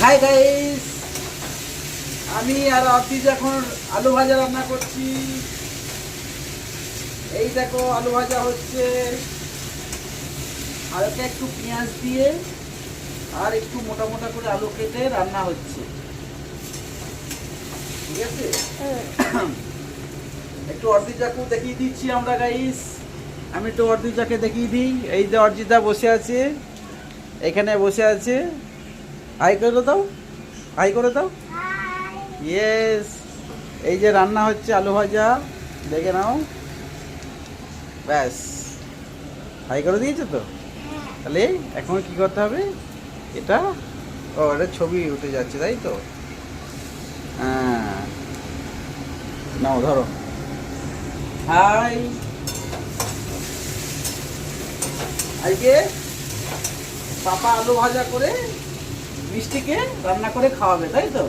Hi guys, আমি আর অর্পিজ এখন আলু ভাজা রান্না করছি। এই দেখো আলু ভাজা হচ্ছে, হালকা একটু পেঁয়াজ দিয়ে আর একটু মোটা মোটা করে আলু কেটে রান্না হচ্ছে, ঠিক আছে। একটু অর্পিজাকে দেখিয়ে দিচ্ছি আমরা গাইস। আমি একটু অর্পিজাকে দেখিয়ে দিই। এই যে অর্জিতা বসে আছে, এখানে বসে আছে। হাই করে দাও, হাই করে দাও। ইয়েস, এই যে রান্না হচ্ছে আলু ভাজা, দেখে নাও। ব্যাস, হাই করে দিয়েছো তো। তাহলে এখন কি করতে হবে, এটা এটা ছবি উঠে যাচ্ছে তাই তো। হ্যাঁ, নাও ধরো। হাই, আজকে পাপা আলু ভাজা করে মিষ্টিকে রান্না করে খাওয়াবে তাই তো।